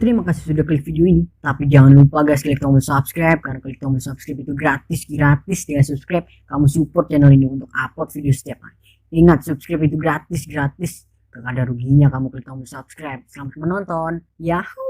Terima kasih sudah klik video ini. Tapi jangan lupa guys, klik tombol subscribe, karena klik tombol subscribe itu gratis. Dengan subscribe kamu support channel ini untuk upload video setiap hari. Ingat, subscribe itu gratis. Gak ada ruginya kamu klik tombol subscribe. Selamat menonton. Yahoo.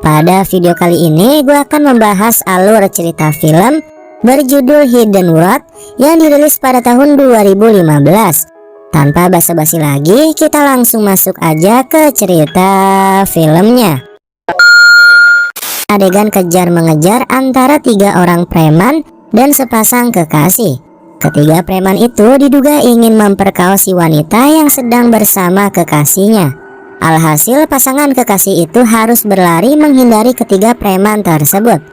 Pada video kali ini gue akan membahas alur cerita film berjudul Hidden World yang dirilis pada tahun 2015. Tanpa basa-basi lagi, kita langsung masuk aja ke cerita filmnya. Adegan kejar mengejar antara 3 orang preman dan sepasang kekasih. Ketiga preman itu diduga ingin memperkaos si wanita yang sedang bersama kekasihnya. Alhasil pasangan kekasih itu harus berlari menghindari ketiga preman tersebut.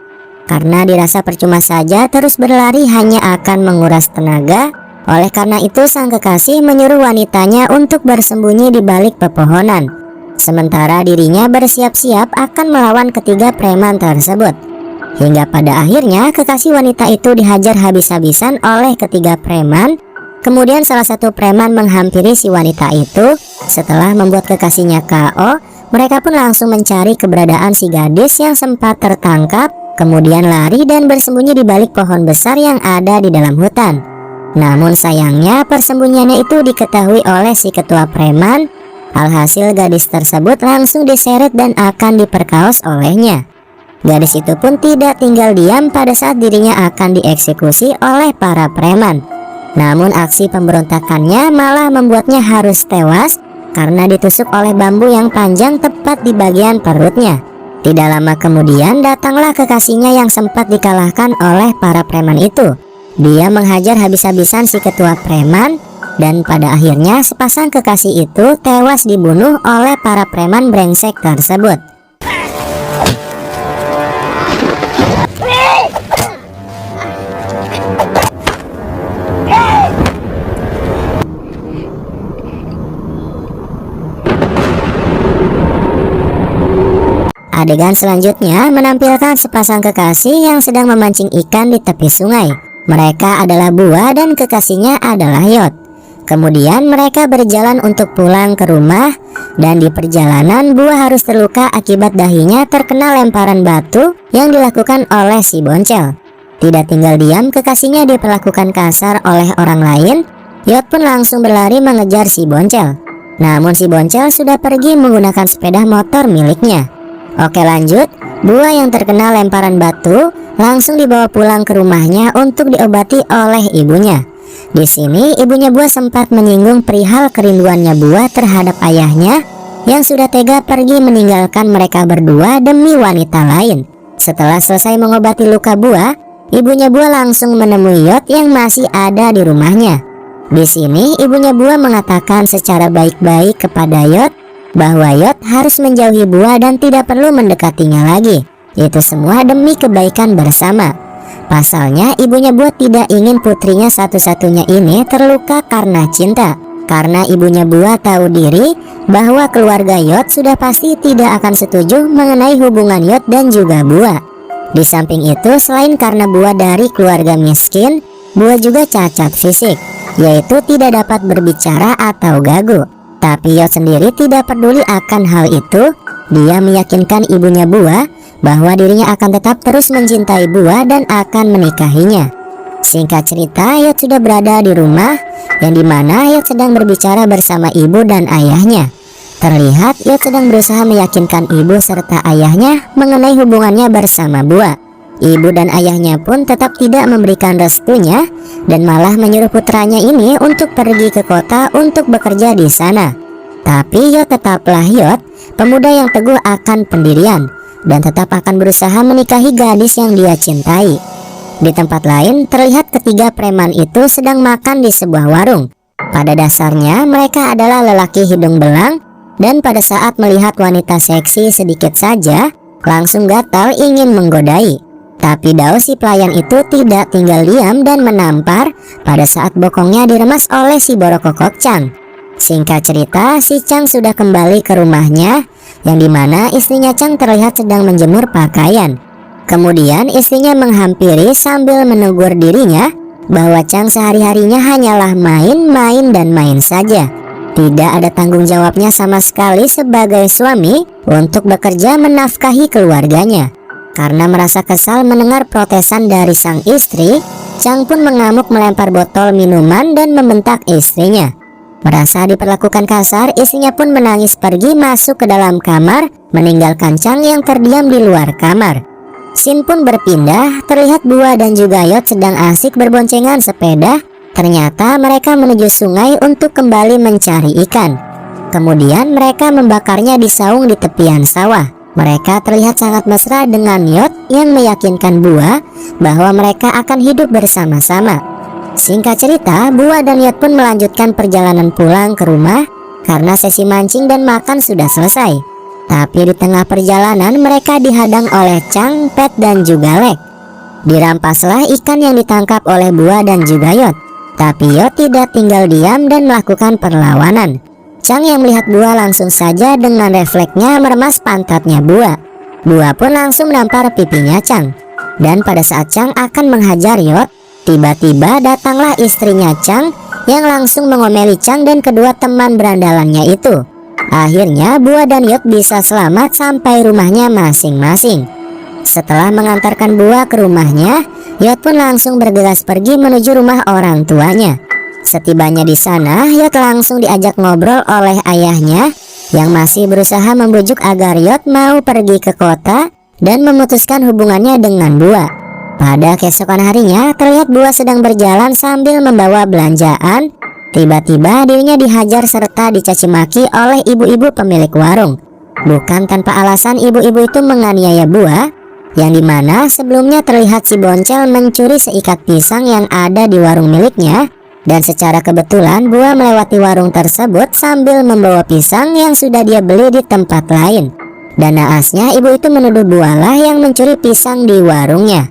Karena dirasa percuma saja terus berlari hanya akan menguras tenaga. Oleh karena itu sang kekasih menyuruh wanitanya untuk bersembunyi di balik pepohonan. Sementara dirinya bersiap-siap akan melawan ketiga preman tersebut. Hingga pada akhirnya kekasih wanita itu dihajar habis-habisan oleh ketiga preman. Kemudian salah satu preman menghampiri si wanita itu. Setelah membuat kekasihnya KO, mereka pun langsung mencari keberadaan si gadis yang sempat tertangkap, kemudian lari dan bersembunyi di balik pohon besar yang ada di dalam hutan. Namun sayangnya persembunyiannya itu diketahui oleh si ketua preman. Alhasil gadis tersebut langsung diseret dan akan diperkaos olehnya. Gadis itu pun tidak tinggal diam pada saat dirinya akan dieksekusi oleh para preman. Namun aksi pemberontakannya malah membuatnya harus tewas karena ditusuk oleh bambu yang panjang tepat di bagian perutnya. Tidak lama kemudian datanglah kekasihnya yang sempat dikalahkan oleh para preman itu. Dia menghajar habis-habisan si ketua preman dan pada akhirnya sepasang kekasih itu tewas dibunuh oleh para preman brengsek tersebut. Adegan selanjutnya menampilkan sepasang kekasih yang sedang memancing ikan di tepi sungai. Mereka adalah Bua dan kekasihnya adalah Yot. Kemudian mereka berjalan untuk pulang ke rumah, dan di perjalanan Bua harus terluka akibat dahinya terkena lemparan batu yang dilakukan oleh si Boncel. Tidak tinggal diam, kekasihnya diperlakukan kasar oleh orang lain. Yot pun langsung berlari mengejar si Boncel. Namun si Boncel sudah pergi menggunakan sepeda motor miliknya. Oke, lanjut. Bua yang terkena lemparan batu langsung dibawa pulang ke rumahnya untuk diobati oleh ibunya. Di sini ibunya Bua sempat menyinggung perihal kerinduannya Bua terhadap ayahnya yang sudah tega pergi meninggalkan mereka berdua demi wanita lain. Setelah selesai mengobati luka Bua, ibunya Bua langsung menemui Yot yang masih ada di rumahnya. Di sini ibunya Bua mengatakan secara baik-baik kepada Yot bahwa Yot harus menjauhi Bua dan tidak perlu mendekatinya lagi. Itu semua demi kebaikan bersama. Pasalnya ibunya Bua tidak ingin putrinya satu-satunya ini terluka karena cinta. Karena ibunya Bua tahu diri bahwa keluarga Yot sudah pasti tidak akan setuju mengenai hubungan Yot dan juga Bua. Di samping itu, selain karena Bua dari keluarga miskin, Bua juga cacat fisik, yaitu tidak dapat berbicara atau gagu. Tapi Yot sendiri tidak peduli akan hal itu. Dia meyakinkan ibunya Bua bahwa dirinya akan tetap terus mencintai Bua dan akan menikahinya. Singkat cerita, Yot sudah berada di rumah yang dimana Yot sedang berbicara bersama ibu dan ayahnya. Terlihat Yot sedang berusaha meyakinkan ibu serta ayahnya mengenai hubungannya bersama Bua. Ibu dan ayahnya pun tetap tidak memberikan restunya dan malah menyuruh putranya ini untuk pergi ke kota untuk bekerja di sana. Tapi Yot tetaplah Yot, pemuda yang teguh akan pendirian dan tetap akan berusaha menikahi gadis yang dia cintai. Di tempat lain terlihat ketiga preman itu sedang makan di sebuah warung. Pada dasarnya mereka adalah lelaki hidung belang dan pada saat melihat wanita seksi sedikit saja langsung gatal ingin menggodai. Tapi Dao si pelayan itu tidak tinggal diam dan menampar pada saat bokongnya diremas oleh si Borokokok Chang. Singkat cerita, si Chang sudah kembali ke rumahnya yang dimana istrinya Chang terlihat sedang menjemur pakaian. Kemudian istrinya menghampiri sambil menegur dirinya bahwa Chang sehari-harinya hanyalah main dan main saja. Tidak ada tanggung jawabnya sama sekali sebagai suami untuk bekerja menafkahi keluarganya. Karena merasa kesal mendengar protesan dari sang istri, Chang pun mengamuk melempar botol minuman dan membentak istrinya. Merasa diperlakukan kasar, istrinya pun menangis pergi masuk ke dalam kamar, meninggalkan Chang yang terdiam di luar kamar. Scene pun berpindah, terlihat Bua dan juga Yot sedang asik berboncengan sepeda. Ternyata mereka menuju sungai untuk kembali mencari ikan. Kemudian mereka membakarnya di saung di tepian sawah. Mereka terlihat sangat mesra dengan Yot yang meyakinkan Bua bahwa mereka akan hidup bersama-sama. Singkat cerita, Bua dan Yot pun melanjutkan perjalanan pulang ke rumah karena sesi mancing dan makan sudah selesai. Tapi di tengah perjalanan mereka dihadang oleh Chang, Pet dan juga Lek. Dirampaslah ikan yang ditangkap oleh Bua dan juga Yot. Tapi Yot tidak tinggal diam dan melakukan perlawanan. Chang yang melihat Bua langsung saja dengan refleksnya meremas pantatnya Bua. Bua pun langsung menampar pipinya Chang. Dan pada saat Chang akan menghajar Yot, tiba-tiba datanglah istrinya Chang yang langsung mengomeli Chang dan kedua teman berandalannya itu. Akhirnya Bua dan Yot bisa selamat sampai rumahnya masing-masing. Setelah mengantarkan Bua ke rumahnya, Yot pun langsung bergegas pergi menuju rumah orang tuanya. Setibanya di sana, Yot langsung diajak ngobrol oleh ayahnya yang masih berusaha membujuk agar Yot mau pergi ke kota dan memutuskan hubungannya dengan Bua. Pada keesokan harinya, terlihat Bua sedang berjalan sambil membawa belanjaan. Tiba-tiba dirinya dihajar serta dicaci maki oleh ibu-ibu pemilik warung. Bukan tanpa alasan ibu-ibu itu menganiaya Bua, yang dimana sebelumnya terlihat si Boncel mencuri seikat pisang yang ada di warung miliknya. Dan secara kebetulan Bua melewati warung tersebut sambil membawa pisang yang sudah dia beli di tempat lain. Dan naasnya ibu itu menuduh Bua lah yang mencuri pisang di warungnya.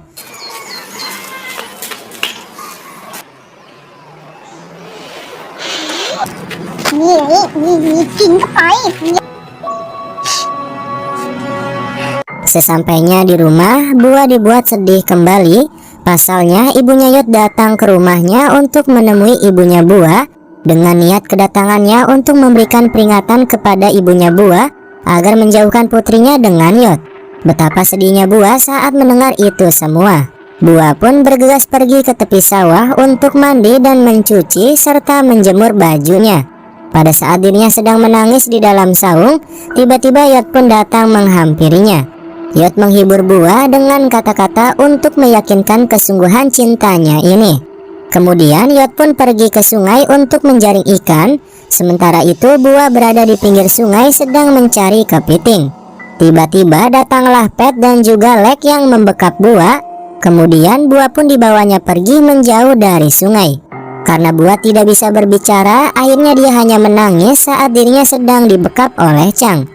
Sesampainya di rumah, Bua dibuat sedih kembali. Pasalnya ibunya Yot datang ke rumahnya untuk menemui ibunya Bua dengan niat kedatangannya untuk memberikan peringatan kepada ibunya Bua agar menjauhkan putrinya dengan Yot. Betapa sedihnya Bua saat mendengar itu semua. Bua pun bergegas pergi ke tepi sawah untuk mandi dan mencuci serta menjemur bajunya. Pada saat dirinya sedang menangis di dalam saung, tiba-tiba Yot pun datang menghampirinya. Yot menghibur Bua dengan kata-kata untuk meyakinkan kesungguhan cintanya ini. Kemudian Yot pun pergi ke sungai untuk menjaring ikan. Sementara itu Bua berada di pinggir sungai sedang mencari kepiting. Tiba-tiba datanglah Pet dan juga Lek yang membekap Bua. Kemudian Bua pun dibawanya pergi menjauh dari sungai. Karena Bua tidak bisa berbicara, akhirnya dia hanya menangis saat dirinya sedang dibekap oleh Chang.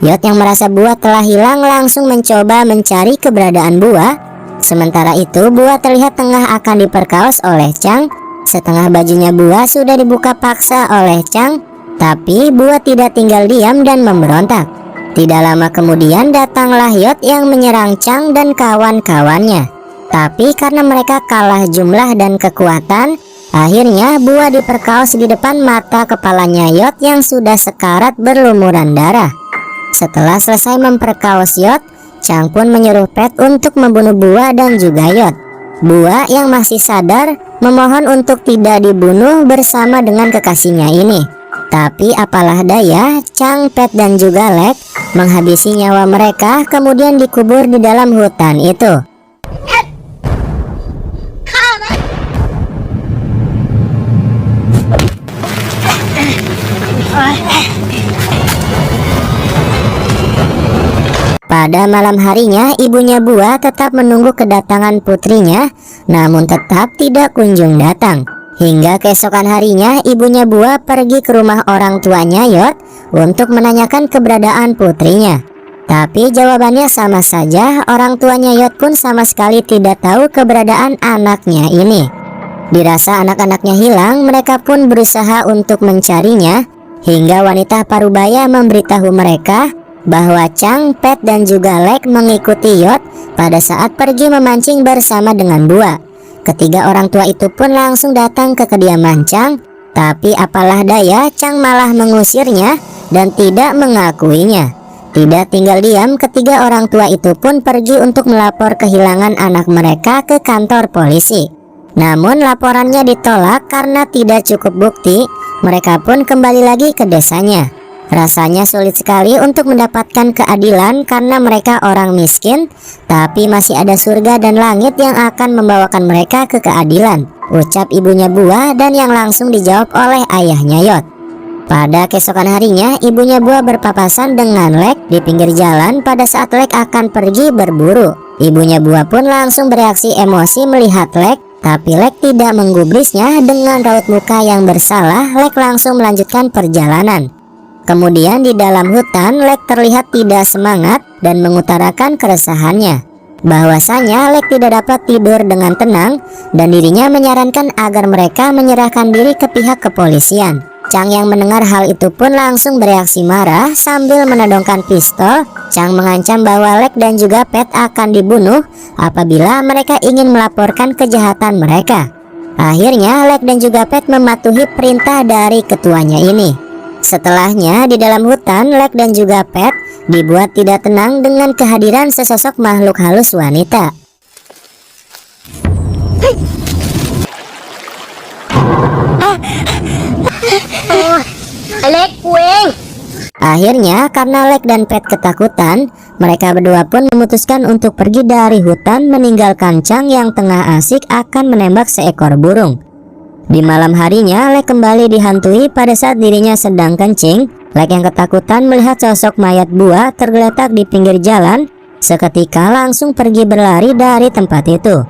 Yot yang merasa Bua telah hilang langsung mencoba mencari keberadaan Bua. Sementara itu Bua terlihat tengah akan diperkaos oleh Chang. Setengah bajunya Bua sudah dibuka paksa oleh Chang. Tapi Bua tidak tinggal diam dan memberontak. Tidak lama kemudian datanglah Yot yang menyerang Chang dan kawan-kawannya. Tapi karena mereka kalah jumlah dan kekuatan, akhirnya Bua diperkaos di depan mata kepalanya Yot yang sudah sekarat berlumuran darah. Setelah selesai memperkaos Yot, Chang pun menyuruh Pet untuk membunuh Bua dan juga Yot. Bua yang masih sadar memohon untuk tidak dibunuh bersama dengan kekasihnya ini. Tapi apalah daya, Chang, Pet dan juga Lek menghabisi nyawa mereka kemudian dikubur di dalam hutan itu. Pada malam harinya, ibunya Bua tetap menunggu kedatangan putrinya, namun tetap tidak kunjung datang. Hingga keesokan harinya, ibunya Bua pergi ke rumah orang tuanya Yot untuk menanyakan keberadaan putrinya. Tapi jawabannya sama saja, orang tuanya Yot pun sama sekali tidak tahu keberadaan anaknya ini. Dirasa anak-anaknya hilang, mereka pun berusaha untuk mencarinya, hingga wanita parubaya memberitahu mereka bahwa Chang, Pet, dan juga Lek mengikuti Yot pada saat pergi memancing bersama dengan Bua. Ketiga orang tua itu pun langsung datang ke kediaman Chang, tapi apalah daya, Chang malah mengusirnya dan tidak mengakuinya. Tidak tinggal diam, ketiga orang tua itu pun pergi untuk melapor kehilangan anak mereka ke kantor polisi. Namun laporannya ditolak karena tidak cukup bukti. Mereka pun kembali lagi ke desanya. Rasanya sulit sekali untuk mendapatkan keadilan karena mereka orang miskin, tapi masih ada surga dan langit yang akan membawakan mereka ke keadilan, ucap ibunya Bua, dan yang langsung dijawab oleh ayahnya Yot. Pada keesokan harinya, ibunya Bua berpapasan dengan Lek di pinggir jalan pada saat Lek akan pergi berburu. Ibunya Bua pun langsung bereaksi emosi melihat Lek, tapi Lek tidak menggubrisnya. Dengan raut muka yang bersalah, Lek langsung melanjutkan perjalanan. Kemudian di dalam hutan, Lek terlihat tidak semangat dan mengutarakan keresahannya bahwasanya Lek tidak dapat tidur dengan tenang dan dirinya menyarankan agar mereka menyerahkan diri ke pihak kepolisian. Chang yang mendengar hal itu pun langsung bereaksi marah sambil menodongkan pistol. Chang mengancam bahwa Lek dan juga Pet akan dibunuh apabila mereka ingin melaporkan kejahatan mereka. Akhirnya Lek dan juga Pet mematuhi perintah dari ketuanya ini. Setelahnya di dalam hutan, Lek dan juga Pet dibuat tidak tenang dengan kehadiran sesosok makhluk halus wanita. Lek kuing. Akhirnya karena Lek dan Pet ketakutan, mereka berdua pun memutuskan untuk pergi dari hutan meninggalkan Chang yang tengah asik akan menembak seekor burung. Di malam harinya, Lek kembali dihantui pada saat dirinya sedang kencing. Lek yang ketakutan melihat sosok mayat Bua tergeletak di pinggir jalan, seketika langsung pergi berlari dari tempat itu.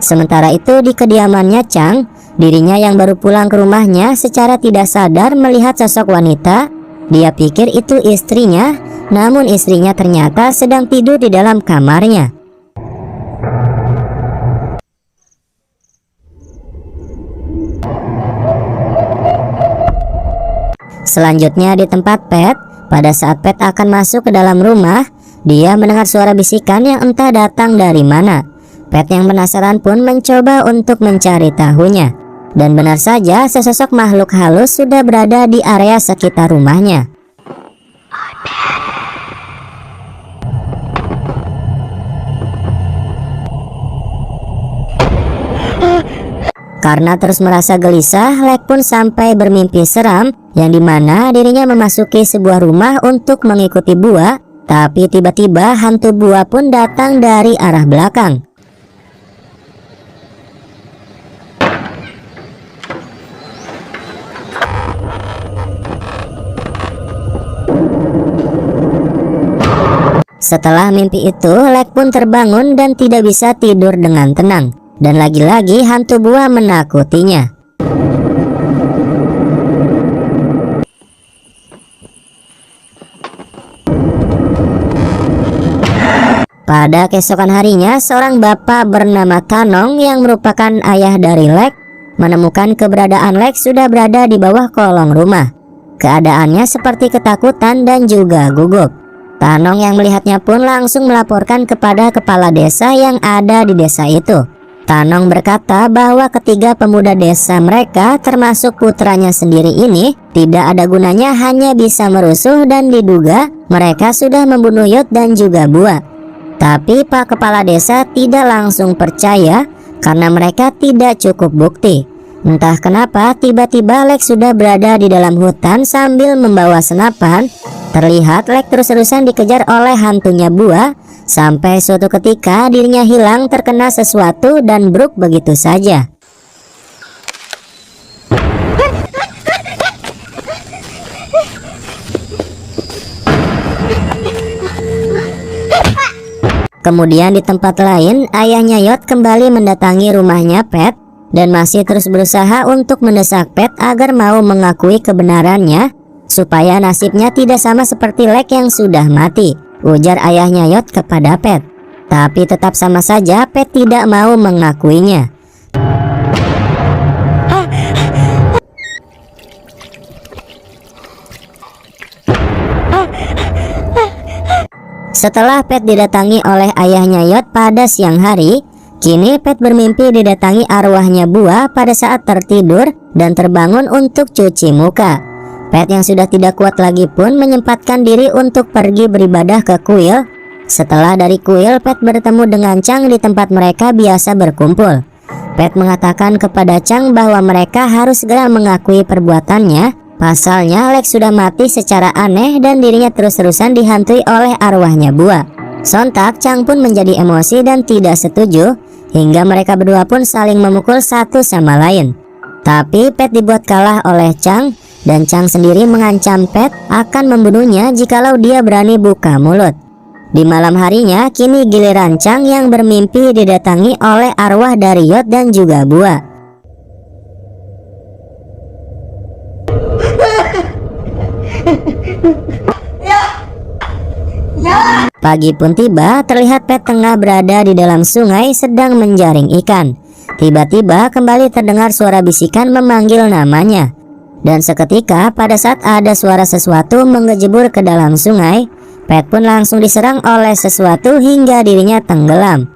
Sementara itu di kediamannya Chang, dirinya yang baru pulang ke rumahnya secara tidak sadar melihat sosok wanita. Dia pikir itu istrinya, namun istrinya ternyata sedang tidur di dalam kamarnya. Selanjutnya di tempat Pet, pada saat Pet akan masuk ke dalam rumah, dia mendengar suara bisikan yang entah datang dari mana. Pet yang penasaran pun mencoba untuk mencari tahunya. Dan benar saja sesosok makhluk halus sudah berada di area sekitar rumahnya. Karena terus merasa gelisah, Lek pun sampai bermimpi seram yang dimana dirinya memasuki sebuah rumah untuk mengikuti Bua. Tapi tiba-tiba hantu Bua pun datang dari arah belakang. Setelah mimpi itu, Lek pun terbangun dan tidak bisa tidur dengan tenang. Dan lagi-lagi hantu Bua menakutinya. Pada keesokan harinya, seorang bapak bernama Tanong yang merupakan ayah dari Lek menemukan keberadaan Lek sudah berada di bawah kolong rumah. Keadaannya seperti ketakutan dan juga gugup. Tanong yang melihatnya pun langsung melaporkan kepada kepala desa yang ada di desa itu. Tanong berkata bahwa ketiga pemuda desa mereka termasuk putranya sendiri ini tidak ada gunanya, hanya bisa merusuh, dan diduga mereka sudah membunuh Yot dan juga Bua. Tapi Pak Kepala Desa tidak langsung percaya karena mereka tidak cukup bukti. Entah kenapa tiba-tiba Lek sudah berada di dalam hutan sambil membawa senapan. Terlihat Lek terus-terusan dikejar oleh hantunya Bua, sampai suatu ketika dirinya hilang terkena sesuatu dan bruk begitu saja. Kemudian di tempat lain, ayahnya Yot kembali mendatangi rumahnya Pet dan masih terus berusaha untuk mendesak Pet agar mau mengakui kebenarannya supaya nasibnya tidak sama seperti Lek yang sudah mati, ujar ayahnya Yot kepada Pet. Tapi tetap sama saja Pet tidak mau mengakuinya. Setelah Pet didatangi oleh ayahnya Yot pada siang hari, kini Pet bermimpi didatangi arwahnya Bua pada saat tertidur dan terbangun untuk cuci muka. Pet yang sudah tidak kuat lagi pun menyempatkan diri untuk pergi beribadah ke kuil. Setelah dari kuil, Pet bertemu dengan Chang di tempat mereka biasa berkumpul. Pet mengatakan kepada Chang bahwa mereka harus segera mengakui perbuatannya. Pasalnya Lex sudah mati secara aneh dan dirinya terus-terusan dihantui oleh arwahnya Bua. Sontak Chang pun menjadi emosi dan tidak setuju, hingga mereka berdua pun saling memukul satu sama lain. Tapi Pet dibuat kalah oleh Chang, dan Chang sendiri mengancam Pet akan membunuhnya jikalau dia berani buka mulut. Di malam harinya, kini giliran Chang yang bermimpi didatangi oleh arwah dari Yot dan juga Bua. Pagi pun tiba, terlihat Pet tengah berada di dalam sungai sedang menjaring ikan. Tiba-tiba kembali terdengar suara bisikan memanggil namanya. Dan seketika pada saat ada suara sesuatu mengejebur ke dalam sungai, Pet pun langsung diserang oleh sesuatu hingga dirinya tenggelam.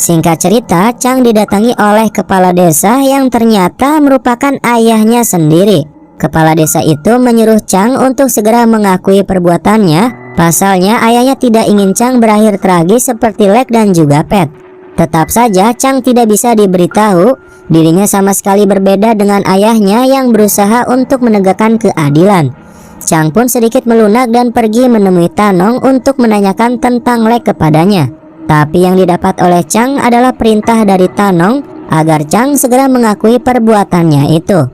Singkat cerita, Chang didatangi oleh kepala desa yang ternyata merupakan ayahnya sendiri. Kepala desa itu menyuruh Chang untuk segera mengakui perbuatannya. Pasalnya ayahnya tidak ingin Chang berakhir tragis seperti Lex dan juga Pet. Tetap saja Chang tidak bisa diberitahu dirinya sama sekali berbeda dengan ayahnya yang berusaha untuk menegakkan keadilan. Chang pun sedikit melunak dan pergi menemui Tanong untuk menanyakan tentang Lex kepadanya. Tapi yang didapat oleh Chang adalah perintah dari Tanong agar Chang segera mengakui perbuatannya itu.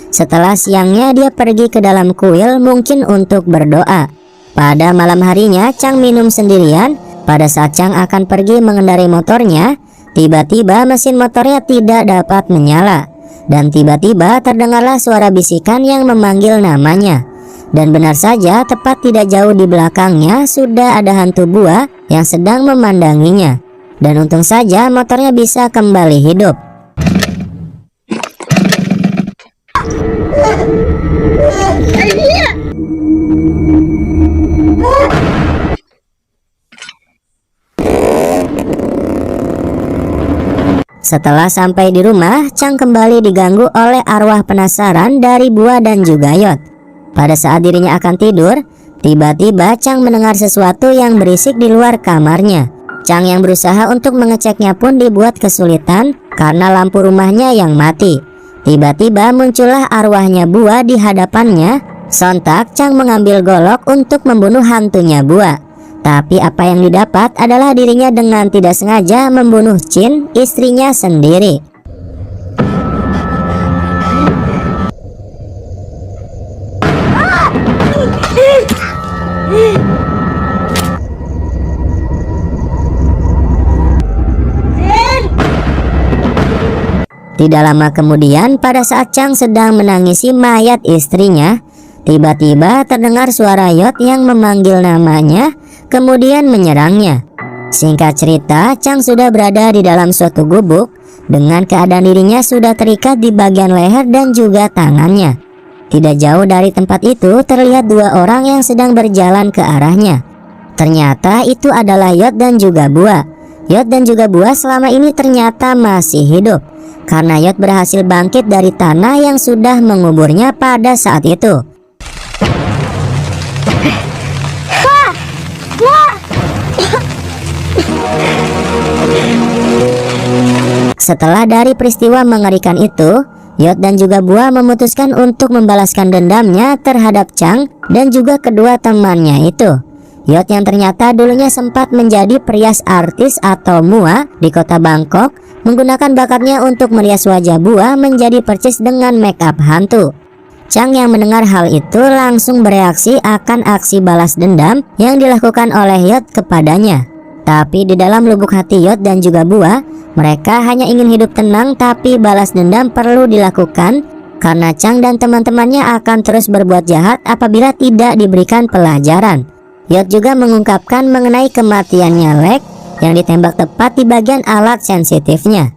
Setelah siangnya dia pergi ke dalam kuil mungkin untuk berdoa. Pada malam harinya Chang minum sendirian. Pada saat Chang akan pergi mengendarai motornya, tiba-tiba mesin motornya tidak dapat menyala. Dan tiba-tiba terdengarlah suara bisikan yang memanggil namanya. Dan benar saja, tepat tidak jauh di belakangnya sudah ada hantu Bua yang sedang memandanginya. Dan untung saja motornya bisa kembali hidup. Setelah sampai di rumah, Chang kembali diganggu oleh arwah penasaran dari Bua dan juga Yot. Pada saat dirinya akan tidur, tiba-tiba Chang mendengar sesuatu yang berisik di luar kamarnya. Chang yang berusaha untuk mengeceknya pun dibuat kesulitan karena lampu rumahnya yang mati. Tiba-tiba muncullah arwahnya Bua di hadapannya. Sontak Chang mengambil golok untuk membunuh hantunya Bua. Tapi apa yang didapat adalah dirinya dengan tidak sengaja membunuh Chin, istrinya sendiri. Tidak lama kemudian, pada saat Chang sedang menangisi mayat istrinya, tiba-tiba terdengar suara Yot yang memanggil namanya, kemudian menyerangnya. Singkat cerita, Chang sudah berada di dalam suatu gubuk, dengan keadaan dirinya sudah terikat di bagian leher dan juga tangannya. Tidak jauh dari tempat itu terlihat dua orang yang sedang berjalan ke arahnya. Ternyata itu adalah Yot dan juga Bua. Yot dan juga Bua selama ini ternyata masih hidup, karena Yot berhasil bangkit dari tanah yang sudah menguburnya pada saat itu. Setelah dari peristiwa mengerikan itu, Yot dan juga Bua memutuskan untuk membalaskan dendamnya terhadap Chang dan juga kedua temannya itu. Yot yang ternyata dulunya sempat menjadi perias artis atau Mua di kota Bangkok, menggunakan bakatnya untuk merias wajah Bua menjadi percis dengan make up hantu. Chang yang mendengar hal itu langsung bereaksi akan aksi balas dendam yang dilakukan oleh Yot kepadanya. Tapi di dalam lubuk hati Yot dan juga Bua, mereka hanya ingin hidup tenang, tapi balas dendam perlu dilakukan karena Chang dan teman-temannya akan terus berbuat jahat apabila tidak diberikan pelajaran. Yot juga mengungkapkan mengenai kematiannya Lex yang ditembak tepat di bagian alat sensitifnya.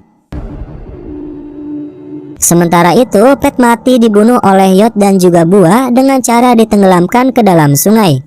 Sementara itu, Pet mati dibunuh oleh Yod dan juga Bua dengan cara ditenggelamkan ke dalam sungai.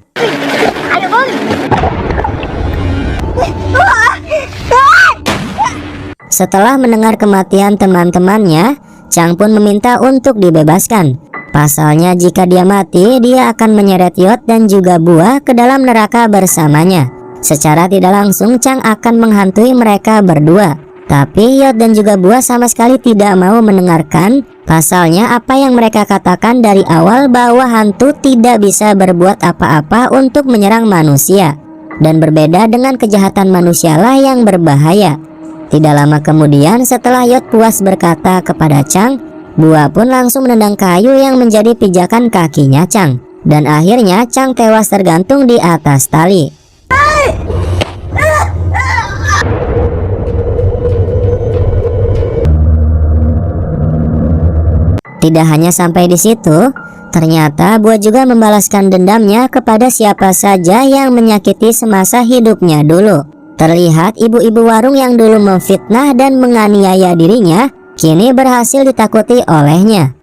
Setelah mendengar kematian teman-temannya, Chang pun meminta untuk dibebaskan. Pasalnya jika dia mati, dia akan menyeret Yod dan juga Bua ke dalam neraka bersamanya. Secara tidak langsung Chang akan menghantui mereka berdua. Tapi Yod dan juga Bua sama sekali tidak mau mendengarkan. Pasalnya apa yang mereka katakan dari awal bahwa hantu tidak bisa berbuat apa-apa untuk menyerang manusia. Dan berbeda dengan kejahatan manusialah yang berbahaya. Tidak lama kemudian setelah Yod puas berkata kepada Chang, Bua pun langsung menendang kayu yang menjadi pijakan kakinya Chang. Dan akhirnya Chang tewas tergantung di atas tali. Tidak hanya sampai di situ, ternyata Bua juga membalaskan dendamnya kepada siapa saja yang menyakiti semasa hidupnya dulu. Terlihat ibu-ibu warung yang dulu memfitnah dan menganiaya dirinya, kini berhasil ditakuti olehnya.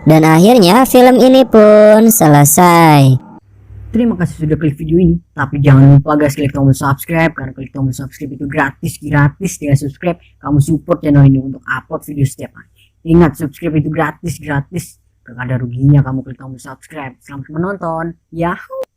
Dan akhirnya film ini pun selesai. Terima kasih sudah klik video ini. Tapi jangan lupa guys, klik tombol subscribe. Karena klik tombol subscribe itu gratis. Dengan subscribe, kamu support channel ini untuk upload video setiap hari. Ingat, subscribe itu gratis. Gak ada ruginya kamu klik tombol subscribe. Selamat menonton. Yahoo!